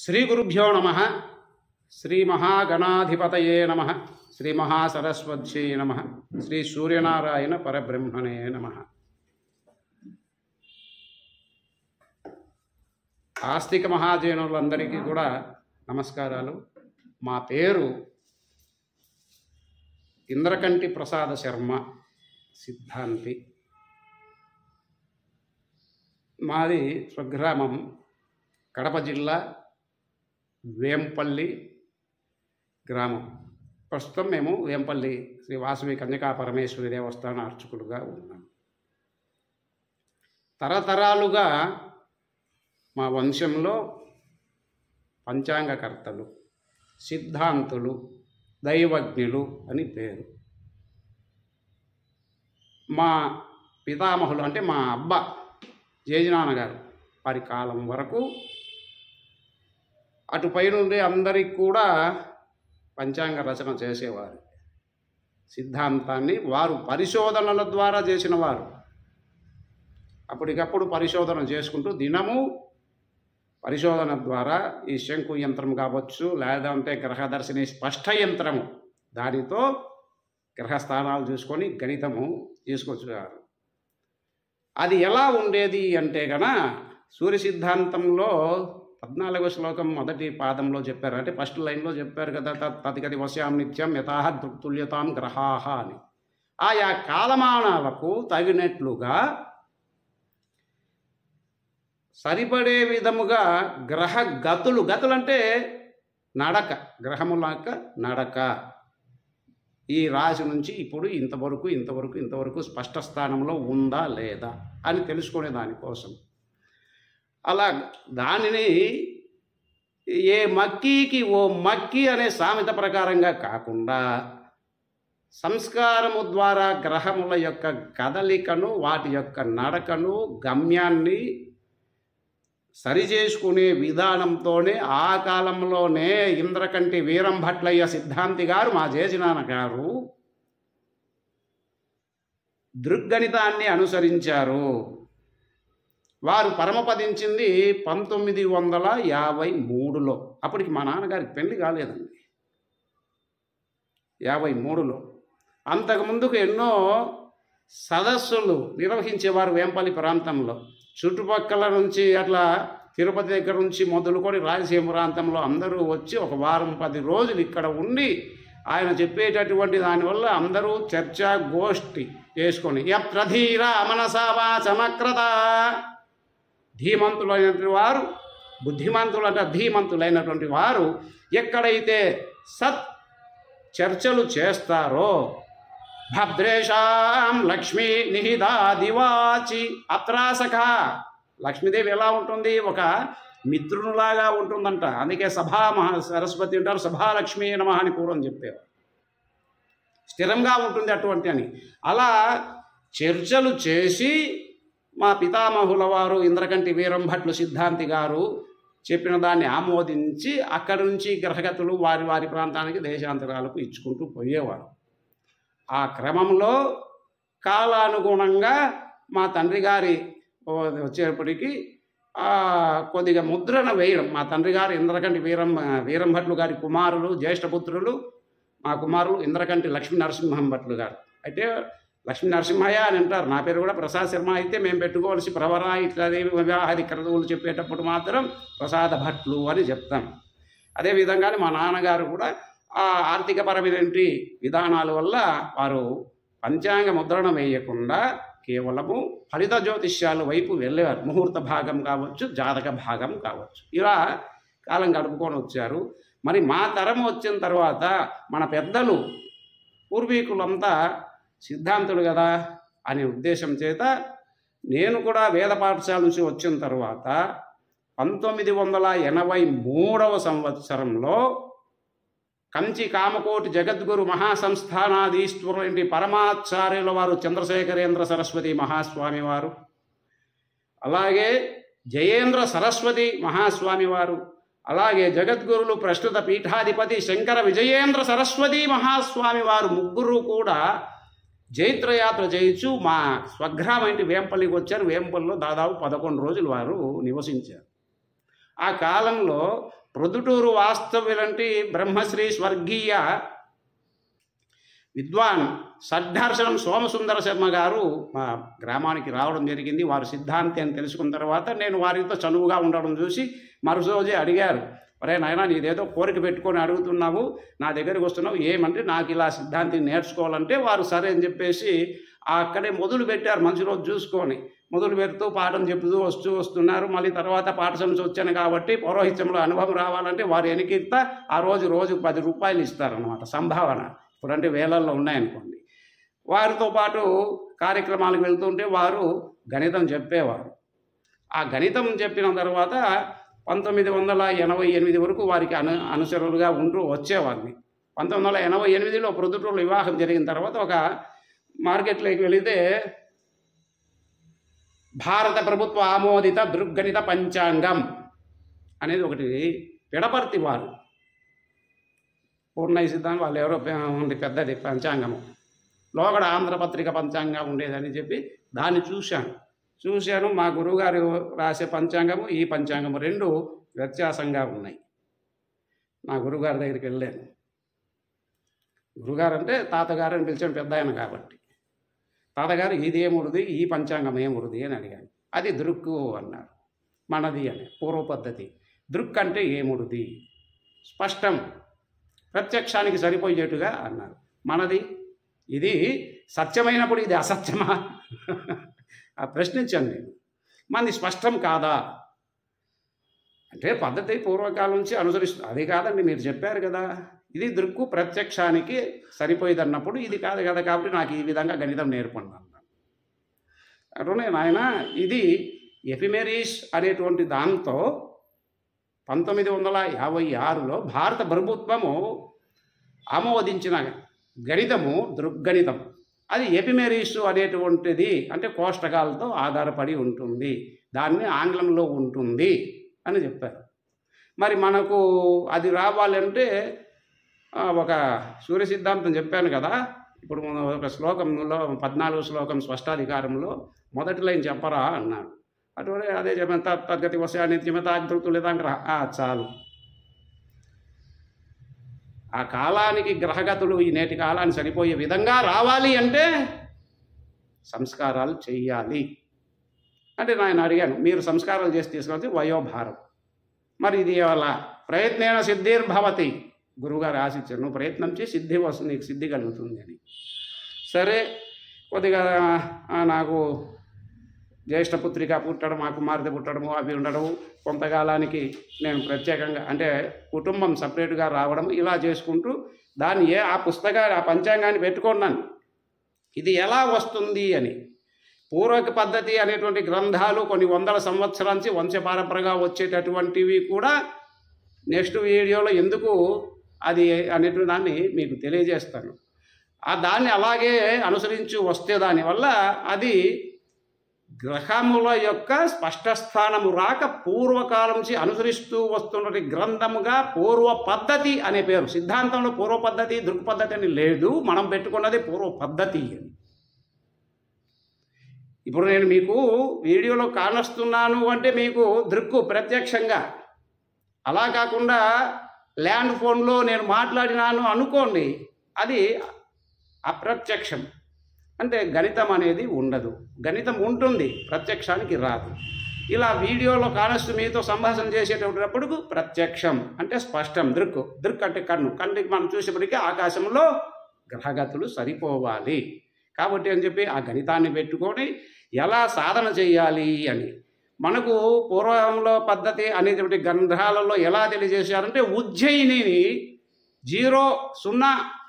శ్రీ గురుభ్యో నమః. శ్రీ మహాగణాధిపతయే నమః. శ్రీ మహాసరస్వత్యై నమః. శ్రీ సూర్యనారాయణ పరబ్రహ్మణే నమః. ఆస్తిక మహాజనులందరికీ కూడా నమస్కారాలు. మా పేరు ఇంద్రకంటి ప్రసాద శర్మ, సిద్ధాంతి. మాది స్వగ్రామం కడప జిల్లా వేంపల్లి గ్రామం. ప్రస్తుతం మేము వేంపల్లి శ్రీ వాసవి కన్యకా పరమేశ్వరి దేవస్థాన అర్చకులుగా ఉన్నాం. తరతరాలుగా మా వంశంలో పంచాంగకర్తలు, సిద్ధాంతులు, దైవజ్ఞులు అని పేరు. మా పితామహులు అంటే మా అబ్బ జేజినాన్నగారు వారి కాలం వరకు అటుపై నుండి అందరికి కూడా పంచాంగ రచన చేసేవారు. సిద్ధాంతాన్ని వారు పరిశోధనల ద్వారా చేసిన వారు. అప్పటికప్పుడు పరిశోధన చేసుకుంటూ దినము పరిశోధన ద్వారా ఈ శంకు యంత్రం కావచ్చు, లేదంటే గ్రహదర్శిని స్పష్ట యంత్రము, దానితో గ్రహస్థానాలు చూసుకొని గణితము తీసుకొచ్చారు. అది ఎలా ఉండేది అంటే గన సూర్య సిద్ధాంతంలో 14వ శ్లోకం మొదటి పాదంలో చెప్పారు. అంటే ఫస్ట్ లైన్లో చెప్పారు కదా, తదిగతి వశ్యాం నిత్యం యథాహ దృక్తుల్యతాం గ్రహాహ అని. ఆయా కాలమానాలకు తగినట్లుగా సరిపడే విధముగా గ్రహ గతులు అంటే నడక, గ్రహముల యొక్క నడక, ఈ రాశి నుంచి ఇప్పుడు ఇంతవరకు స్పష్ట స్థానంలో ఉందా లేదా అని తెలుసుకునే దానికోసం. అలా దానిని ఏ మక్కీకి ఓ మక్కి అనే సామెత ప్రకారంగా కాకుండా సంస్కారము ద్వారా గ్రహముల యొక్క కదలికను, వాటి యొక్క నడకను, గమ్యాన్ని సరిచేసుకునే విధానంతోనే ఆ కాలంలోనే ఇంద్రకంటి వీరంభట్లయ్య సిద్ధాంతి గారు, మా జేజినాన్న గారు దృగ్గణితాన్ని అనుసరించారు. వారు పరమపదించింది 1953లో. అప్పటికి మా నాన్నగారికి పెళ్లి కాలేదండి. 53లో. అంతకుముందుకు ఎన్నో సదస్సులు నిర్వహించేవారు వేంపల్లి ప్రాంతంలో. చుట్టుపక్కల నుంచి అట్లా తిరుపతి దగ్గర నుంచి మొదలుకొని రాయలసీమ ప్రాంతంలో అందరూ వచ్చి ఒక వారం 10 రోజులు ఇక్కడ ఉండి ఆయన చెప్పేటటువంటి దానివల్ల అందరూ చర్చా గోష్ఠి చేసుకొని యప్రధీర మనసావా చమక్రత, ధీమంతులైనటువంటి వారు, బుద్ధిమంతులు అంటే ధీమంతులైనటువంటి వారు ఎక్కడైతే సత్ చర్చలు చేస్తారో భద్రేషాం లక్ష్మీ నిహితా దివాచి అత్రాసఖ. లక్ష్మీదేవి ఎలా ఉంటుంది? ఒక మిత్రునిలాగా ఉంటుందంట. అందుకే సరస్వతి అంటారు, సభాలక్ష్మీ నమః అని పూర్వం చెప్పేవారు. స్థిరంగా ఉంటుంది అటువంటి అని. అలా చర్చలు చేసి మా పితామహుల వారు ఇంద్రకంటి వీరంభట్లు సిద్ధాంతి గారు చెప్పిన దాన్ని ఆమోదించి అక్కడి నుంచి గ్రహగతులు వారి ప్రాంతానికి దేశాంతరాలకు ఇచ్చుకుంటూ పోయేవారు. ఆ క్రమంలో కాలానుగుణంగా మా తండ్రి గారి వచ్చేప్పటికీ కొద్దిగా ముద్రణ వేయడం. మా తండ్రి గారు ఇంద్రకంటి వీరంభట్లు గారి కుమారులు, జ్యేష్ఠపుత్రులు, మా కుమారులు ఇంద్రకంటి లక్ష్మీ నరసింహం భట్లు గారు. అయితే లక్ష్మీ నరసింహయ్య అని అంటారు. నా పేరు కూడా ప్రసాద్ శర్మ. అయితే మేము పెట్టుకోవాల్సి ప్రవర ఇట్లాది వ్యవహారిక క్రతువులు చెప్పేటప్పుడు మాత్రం ప్రసాద భట్లు అని చెప్తాం. అదేవిధంగానే మా నాన్నగారు కూడా ఆ ఆర్థికపరమైనటువంటి విధానాల వల్ల వారు పంచాంగ ముద్రణ వేయకుండా కేవలము ఫలిత జ్యోతిష్యాల వైపు వెళ్ళేవారు. ముహూర్త భాగం కావచ్చు, జాతక భాగం కావచ్చు, ఇలా కాలం గడుపుకొని వచ్చారు. మరి మా తరం వచ్చిన తర్వాత మన పెద్దలు పూర్వీకులంతా సిద్ధాంతులు కదా అనే ఉద్దేశం చేత నేను కూడా వేద పాఠశాల నుంచి వచ్చిన తర్వాత 1983వ సంవత్సరంలో కంచి కామకోటి జగద్గురు మహాసంస్థానాధీశ్వరుడి పరమాచార్యుల వారు చంద్రశేఖరేంద్ర సరస్వతి మహాస్వామి వారు, అలాగే జయేంద్ర సరస్వతి మహాస్వామి వారు, అలాగే జగద్గురులు ప్రస్తుత పీఠాధిపతి శంకర విజయేంద్ర సరస్వతి మహాస్వామి వారు ముగ్గురు కూడా జైత్రయాత్ర చేయించు మా స్వగ్రామం ఇంటి వేంపల్లికి వచ్చారు. వేంపల్లిలో దాదాపు 11 రోజులు వారు నివసించారు. ఆ కాలంలో ప్రొద్దుటూరు వాస్తవ్యులంటి బ్రహ్మశ్రీ స్వర్గీయ విద్వాన్ సడ్డర్శనం సోమసుందర శర్మ గారు మా గ్రామానికి రావడం జరిగింది. వారు సిద్ధాంతి అని తెలుసుకున్న తర్వాత నేను వారితో చనువుగా ఉండడం చూసి మరుసోజే అడిగారు, ఒరే నాయనా నీదేదో కోరిక పెట్టుకొని అడుగుతున్నావు, నా దగ్గరికి వస్తున్నావు, ఏమంటే నాకు ఇలా సిద్ధాంతి నేర్చుకోవాలంటే వారు సరే అని చెప్పేసి అక్కడే మొదలు పెట్టారు. మంచి రోజు చూసుకొని మొదలు పెడుతూ పాఠం చెప్తూ వస్తున్నారు. మళ్ళీ తర్వాత పాఠశాల నుంచి వచ్చాను కాబట్టి పౌరోహిత్యంలో అనుభవం రావాలంటే వారు ఎనికిస్తా ఆ రోజుకు 10 రూపాయలు ఇస్తారనమాట సంభావన. ఇప్పుడంటే వేలల్లో ఉన్నాయనుకోండి. వారితో పాటు కార్యక్రమాలకు వెళ్తుంటే వారు గణితం చెప్పేవారు. ఆ గణితం చెప్పిన తర్వాత 1988 వరకు వారికి అనుసరులుగా ఉంటూ వచ్చేవారిని. 1988లో ప్రొద్దుటూరులో వివాహం జరిగిన తర్వాత ఒక మార్కెట్లోకి వెళితే భారత ప్రభుత్వ ఆమోదిత దృగ్గణిత పంచాంగం అనేది ఒకటి పిడపర్తి వారు పూర్ణయ్య సిద్ధాంతం వాళ్ళు ఎవరో ఉంది పెద్దది పంచాంగము, లోగడ ఆంధ్రపత్రిక పంచాంగం ఉండేదని చెప్పి దాన్ని చూశాను. మా గురువుగారు రాసే పంచాంగము ఈ పంచాంగము 2 వ్యత్యాసంగా ఉన్నాయి. నా గురువుగారి దగ్గరికి వెళ్ళాను. గురుగారు అంటే తాతగారు అని పిలిచాను, పెద్ద ఆయన కాబట్టి. తాతగారు ఇదేముడిది, ఈ పంచాంగం ఏముడిది అని అడిగాను. అది దృక్కు అన్నారు. మనది అని పూర్వ పద్ధతి. దృక్ అంటే ఏముడిది, స్పష్టం ప్రత్యక్షానికి సరిపోయేట్టుగా అన్నారు. మనది ఇది సత్యమైనప్పుడు ఇది అసత్యమా ప్రశ్నించాను నేను. మనది స్పష్టం కాదా అంటే పద్ధతి పూర్వకాలం నుంచి అనుసరిస్తుంది. అది కాదండి మీరు చెప్పారు కదా, ఇది దృక్కు ప్రత్యక్షానికి సరిపోయేది అన్నప్పుడు ఇది కాదు కదా, కాబట్టి నాకు ఈ విధంగా గణితం నేర్పండి అన్నాను. అంటే నాయన ఇది ఎఫిమెరీస్ అనేటువంటి దాంతో 1956లో భారత ప్రభుత్వము ఆమోదించిన గణితము దృగ్గణితం. అది ఎపిమెరీస్ అనేటువంటిది అంటే కోష్టకాలతో ఆధారపడి ఉంటుంది, దాన్ని ఆంగ్లంలో ఉంటుంది అని చెప్పారు. మరి మనకు అది రావాలంటే ఒక సూర్య సిద్ధాంతం చెప్పాను కదా, ఇప్పుడు ఒక శ్లోకంలో 14వ శ్లోకం స్పష్టాధికారంలో మొదటి లైన్ చెప్పరా అన్నాడు. అటువంటి అదే చెప్పాను, తద్గతి వసా నిత్యమతాగ్రతులేదంటారా చాలు. ఆ కాలానికి గ్రహగతులు ఈ నేటి కాలానికి సరిపోయే విధంగా రావాలి అంటే సంస్కారాలు చెయ్యాలి. అంటే నేను అడిగాను, మీరు సంస్కారాలు చేసి తీసుకొచ్చి వయోభారం, మరి ఇది అలా ప్రయత్నేన సిద్ధిర్భవతి, గురువుగారు ఆశించారు, నువ్వు ప్రయత్నం చేసి సిద్ధి వస్తుంది, నీకు సిద్ధి కలుగుతుంది అని. సరే కొద్దిగా నాకు జ్యేష్ఠ పుత్రిక పుట్టడం, ఆ కుమార్తె పుట్టడము అవి ఉండడం, కొంతకాలానికి నేను ప్రత్యేకంగా అంటే కుటుంబం సపరేట్గా రావడం, ఇలా చేసుకుంటూ దాన్ని ఆ పుస్తకాన్ని ఆ పంచాంగాన్ని పెట్టుకున్నాను ఇది ఎలా వస్తుంది అని. పూర్వక పద్ధతి అనేటువంటి గ్రంథాలు కొన్ని వందల సంవత్సరాల నుంచి వంశపారంపరగా వచ్చేటటువంటివి కూడా నెక్స్ట్ వీడియోలో ఎందుకు అది అనేటువంటి దాన్ని మీకు తెలియజేస్తాను. దాన్ని అలాగే అనుసరించి వస్తే దానివల్ల అది గ్రహముల యొక్క స్పష్టస్థానము రాక పూర్వకాలం నుంచి అనుసరిస్తూ వస్తున్నటి గ్రంథముగా పూర్వ పద్ధతి అనే పేరు. సిద్ధాంతంలో పూర్వ పద్ధతి దృక్పద్ధతి అని లేదు, మనం పెట్టుకున్నది పూర్వ పద్ధతి అని. ఇప్పుడు నేను మీకు వీడియోలో కానొస్తున్నాను అంటే మీకు దృక్కు ప్రత్యక్షంగా, అలా కాకుండా ల్యాండ్ ఫోన్లో నేను మాట్లాడినాను అనుకోండి, అది అప్రత్యక్షం. అంటే గణితం అనేది ఉండదు, గణితం ఉంటుంది ప్రత్యక్షానికి రాదు. ఇలా వీడియోలో కానొస్తూ మీతో సంభాషణ చేసేటప్పుడు ప్రత్యక్షం అంటే స్పష్టం. దృక్ అంటే కన్నుకి మనం చూసేప్పటికీ ఆకాశంలో గ్రహగతులు సరిపోవాలి. కాబట్టి అని చెప్పి ఆ గణితాన్ని పెట్టుకొని ఎలా సాధన చేయాలి అని మనకు పూర్వంలో పద్ధతి అనేటువంటి గ్రంథాలలో ఎలా తెలియజేశారంటే ఉజ్జయినిని 0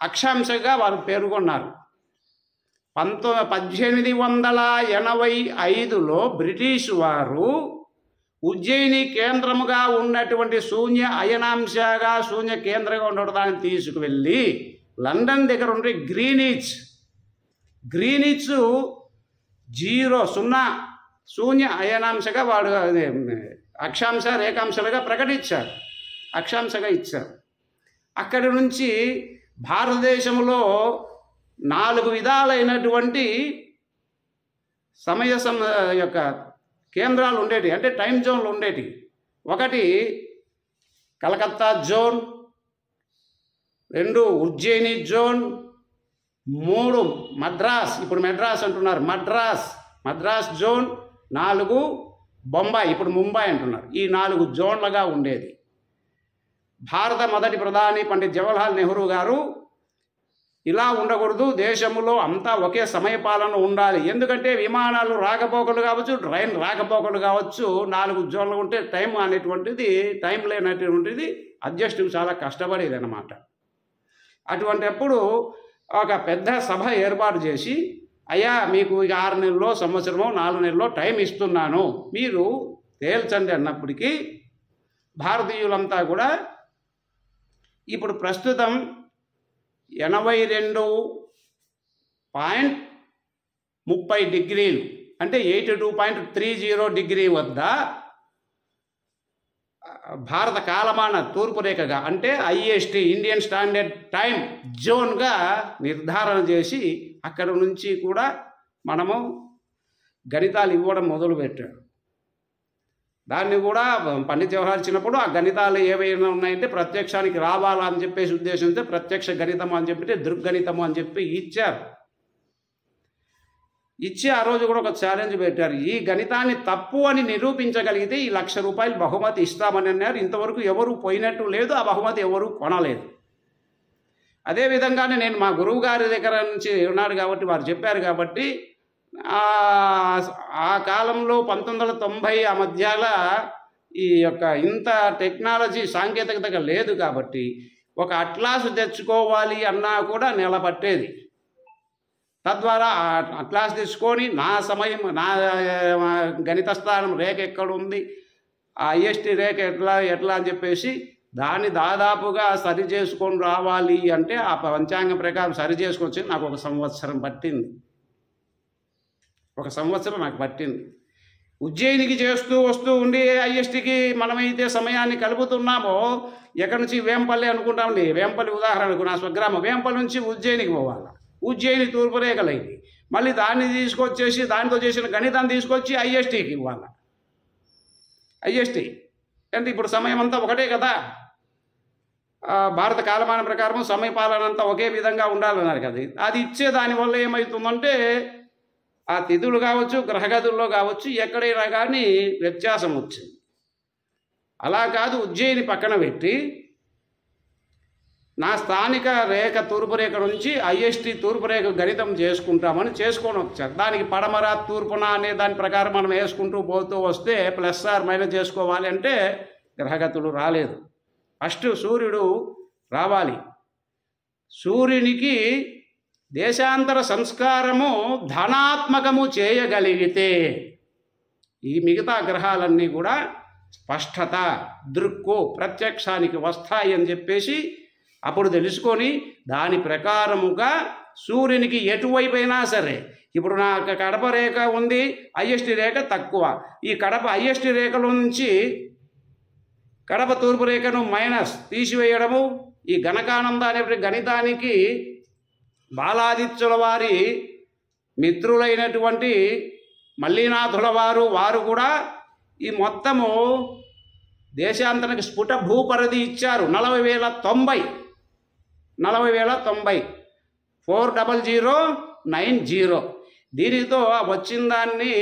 అక్షాంశంగా వారు పేర్కొన్నారు. 1885లో బ్రిటిష్ వారు ఉజ్జయిని కేంద్రముగా ఉన్నటువంటి శూన్య అయనాంశగా శూన్య కేంద్రంగా ఉన్న దాన్ని తీసుకువెళ్ళి లండన్ దగ్గర ఉండే గ్రీనిచ్ 0 శూన్య అయనాంశగా వాడు అక్షాంశ రేఖాంశాలుగా ప్రకటించారు, అక్షాంశగా ఇచ్చారు. అక్కడి నుంచి భారతదేశంలో 4 విధాలైనటువంటి సమయ యొక్క కేంద్రాలు ఉండేటి, అంటే టైం జోన్లు ఉండేటి. ఒకటి కలకత్తా జోన్, 2 ఉజ్జయిని జోన్, 3 మద్రాస్, ఇప్పుడు మెడ్రాస్ అంటున్నారు, మద్రాస్ జోన్, 4 బొంబాయి, ఇప్పుడు ముంబై అంటున్నారు. ఈ 4 జోన్లుగా ఉండేది. భారత మొదటి ప్రధాని పండిత్ జవహర్లాల్ నెహ్రూ గారు ఇలా ఉండకూడదు, దేశంలో అంతా ఒకే సమయపాలన ఉండాలి. ఎందుకంటే విమానాలు రాకపోకలు కావచ్చు, ట్రైన్ రాకపోకలు కావచ్చు, 4 జోన్లు ఉంటే టైం లేనటువంటిది అడ్జస్ట్ చాలా కష్టపడేది అన్నమాట. అటువంటిప్పుడు ఒక పెద్ద సభ ఏర్పాటు చేసి, అయ్యా మీకు 6 నెలల్లో, సంవత్సరమో, 4 నెలల్లో టైం ఇస్తున్నాను, మీరు తేల్చండి అన్నప్పటికీ భారతీయులంతా కూడా ఇప్పుడు ప్రస్తుతం 82.30 డిగ్రీలు అంటే 82.30 డిగ్రీ వద్ద భారత కాలమాన తూర్పు రేఖగా అంటే IST ఇండియన్ స్టాండర్డ్ టైం జోన్గా నిర్ధారణ చేసి అక్కడ నుంచి కూడా మనము గణితాలు ఇవ్వడం మొదలుపెట్టాడు. దాన్ని కూడా పండిత్ జవహర్లాల్ ఇచ్చినప్పుడు ఆ గణితాలు ఏవైనా ఉన్నాయంటే ప్రత్యక్షానికి రావాలా అని చెప్పేసి ఉద్దేశంతో ప్రత్యక్ష గణితము అని చెప్పి దృగ్గణితము అని చెప్పి ఇచ్చి ఆ రోజు కూడా ఒక ఛాలెంజ్ పెట్టారు. ఈ గణితాన్ని తప్పు అని నిరూపించగలిగితే ఈ ₹1,00,000 బహుమతి ఇస్తామని అన్నారు. ఇంతవరకు ఎవరు పోయినట్టు లేదు, ఆ బహుమతి ఎవరు కొనలేదు. అదేవిధంగానే నేను మా గురువు గారి దగ్గర నుంచి ఉన్నాడు కాబట్టి వారు చెప్పారు కాబట్టి ఆ కాలంలో 1990 ఆ మధ్యాల ఈ యొక్క ఇంత టెక్నాలజీ సాంకేతికత లేదు కాబట్టి ఒక అట్లాస్ తెచ్చుకోవాలి అన్నా కూడా నెల పట్టేది. తద్వారా ఆ అట్లాస్ తెచ్చుకొని నా గణిత స్థానం రేఖ ఎక్కడుంది, ఆ IST రేఖ ఎట్లా అని చెప్పేసి దాన్ని దాదాపుగా సరి చేసుకొని రావాలి అంటే ఆ పంచాంగం ప్రకారం సరి చేసుకొచ్చి నాకు 1 సంవత్సరం పట్టింది. 1 సంవత్సరం నాకు పట్టింది. ఉజ్జయినికి వస్తూ ఉండి ISTకి మనమైతే సమయాన్ని కలుపుతున్నామో ఎక్కడి నుంచి వేంపల్లి అనుకుంటామండి, వేంపల్లి ఉదాహరణకు నా స్వగ్రామం వేంపల్లి నుంచి ఉజ్జయినికి పోవాలి. ఉజ్జయిని తూర్పు రేఖలైంది, మళ్ళీ దాన్ని తీసుకొచ్చేసి దానితో చేసిన గణితాన్ని తీసుకొచ్చి ISTకి ఇవ్వాలి. IST అంటే ఇప్పుడు సమయం అంతా ఒకటే కదా, భారత కాలమాన ప్రకారం సమయపాలన అంతా ఒకే విధంగా ఉండాలన్నారు కదా. అది ఇచ్చే దానివల్ల ఏమవుతుందంటే ఆ తిథులు కావచ్చు, గ్రహగతుల్లో కావచ్చు, ఎక్కడైనా కానీ వ్యత్యాసం వచ్చింది. అలా కాదు, ఉజ్జయిని పక్కన పెట్టి నా స్థానిక రేఖ తూర్పు రేఖ నుంచి IST తూర్పు రేఖ గణితం చేసుకుంటామని చేసుకొని వచ్చారు. దానికి పడమర తూర్పున అనే దాని ప్రకారం మనం వేసుకుంటూ పోతూ వస్తే +/- చేసుకోవాలి అంటే గ్రహగతులు రాలేదు. ఫస్ట్ సూర్యుడు రావాలి. సూర్యునికి దేశాంతర సంస్కారము ధనాత్మకము చేయగలిగితే ఈ మిగతా గ్రహాలన్నీ కూడా స్పష్టత, దృక్కు, ప్రత్యక్షానికి వస్తాయి అని చెప్పేసి అప్పుడు తెలుసుకొని దాని ప్రకారముగా సూర్యునికి ఎటువైపోయినా సరే, ఇప్పుడు నా కడప రేఖ ఉంది, IST రేఖ తక్కువ, ఈ కడప IST రేఖలో నుంచి కడప తూర్పు రేఖను మైనస్ తీసివేయడము, ఈ గణకానంద అనే గణితానికి బాలాదిత్యుల వారి మిత్రులైనటువంటి మల్లీనాథుల వారు కూడా ఈ మొత్తము దేశాంతరానికి స్ఫుట భూపరిధి ఇచ్చారు. 40,090 40090. దీనితో వచ్చిన దాన్ని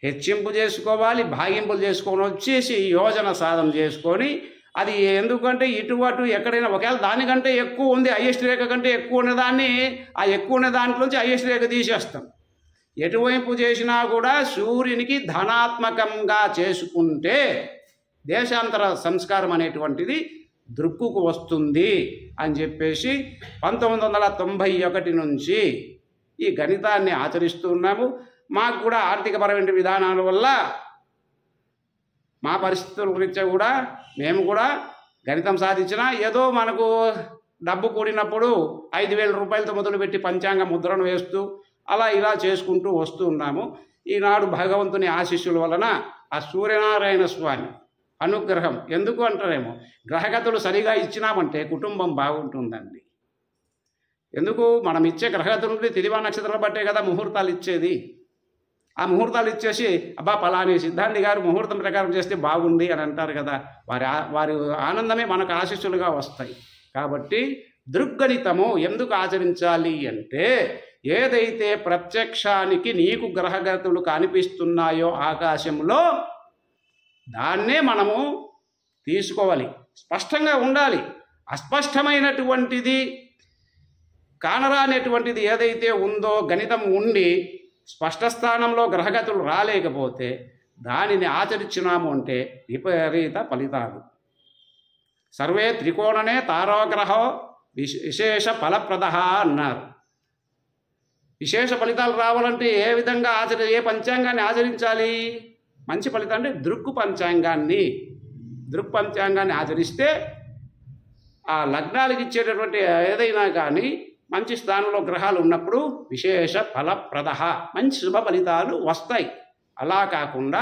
హెచ్చింపు చేసుకోవాలి, భాగింపులు చేసుకొని వచ్చేసి యోజన సాధన చేసుకొని అది ఎందుకంటే ఇటు అటు ఎక్కడైనా ఒకవేళ దానికంటే ఎక్కువ ఉంది, IST రేఖ కంటే ఎక్కువ ఉన్నదాన్ని ఆ ఎక్కువ ఉన్న దాంట్లోంచి IST రేఖ తీసేస్తాం. ఎటువైపు చేసినా కూడా సూర్యునికి ధనాత్మకంగా చేసుకుంటే దేశాంతర సంస్కారం అనేటువంటిది దృక్కుకు వస్తుంది అని చెప్పేసి 1991 నుంచి ఈ గణితాన్ని ఆచరిస్తున్నాము. మాకు కూడా ఆర్థికపరమైన విధానాల వల్ల మా పరిస్థితుల గురించి కూడా మేము కూడా గణితం సాధించినా ఏదో మనకు డబ్బు కూడినప్పుడు 5,000 రూపాయలతో మొదలుపెట్టి పంచాంగ ముద్రను వేస్తూ అలా ఇలా చేసుకుంటూ వస్తూ ఉన్నాము. ఈనాడు భగవంతుని ఆశీస్సుల వలన ఆ సూర్యనారాయణ స్వామి అనుగ్రహం ఎందుకు అంటారేమో, గ్రహగతులు సరిగా ఇచ్చినామంటే కుటుంబం బాగుంటుందండి. ఎందుకు మనం ఇచ్చే గ్రహగతులు తిదివా నక్షత్రాలు బట్టే కదా ముహూర్తాలు ఇచ్చేది. ఆ ముహూర్తాలు ఇచ్చేసి అబ్బా పలాని సిద్ధాంతి గారు ముహూర్తం ప్రకారం చేస్తే బాగుంది అని అంటారు కదా, వారి ఆనందమే మనకు ఆశీస్సులుగా వస్తాయి. కాబట్టి దృగ్గణితము ఎందుకు ఆచరించాలి అంటే, ఏదైతే ప్రత్యక్షానికి నీకు గ్రహగతులు కనిపిస్తున్నాయో ఆకాశంలో, దాన్నే మనము తీసుకోవాలి, స్పష్టంగా ఉండాలి. అస్పష్టమైనటువంటిది కానరానేటువంటిది ఏదైతే ఉందో, గణితం ఉండి స్పష్ట స్థానంలో గ్రహగతులు రాలేకపోతే దానిని ఆచరించినాము అంటే విపరీత ఫలితాలు. సర్వే త్రికోణనే తారోగ్రహో విశేష ఫలప్రద అన్నారు. విశేష ఫలితాలు రావాలంటే ఏ విధంగా ఏ పంచాంగాన్ని ఆచరించాలి? మంచి ఫలితం అంటే దృక్కు పంచాంగాన్ని ఆచరిస్తే ఆ లగ్నాలకు ఇచ్చేటటువంటి ఏదైనా కానీ మంచి స్థానంలో గ్రహాలు ఉన్నప్పుడు విశేష ఫలప్రద, మంచి శుభ ఫలితాలు వస్తాయి. అలా కాకుండా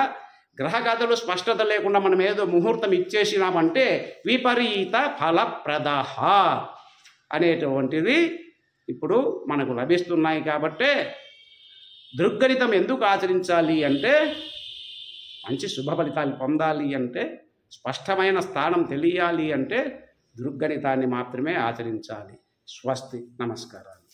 గ్రహగతులు స్పష్టత లేకుండా మనం ఏదో ముహూర్తం ఇచ్చేసినామంటే విపరీత ఫలప్రద అనేటువంటిది ఇప్పుడు మనకు లభిస్తున్నాయి. కాబట్టే దృగ్గణితం ఎందుకు ఆచరించాలి అంటే, మంచి శుభ ఫలితాలు పొందాలి అంటే, స్పష్టమైన స్థానం తెలియాలి అంటే దృగ్గణితాన్ని మాత్రమే ఆచరించాలి. స్వస్తి, నమస్కారాలు.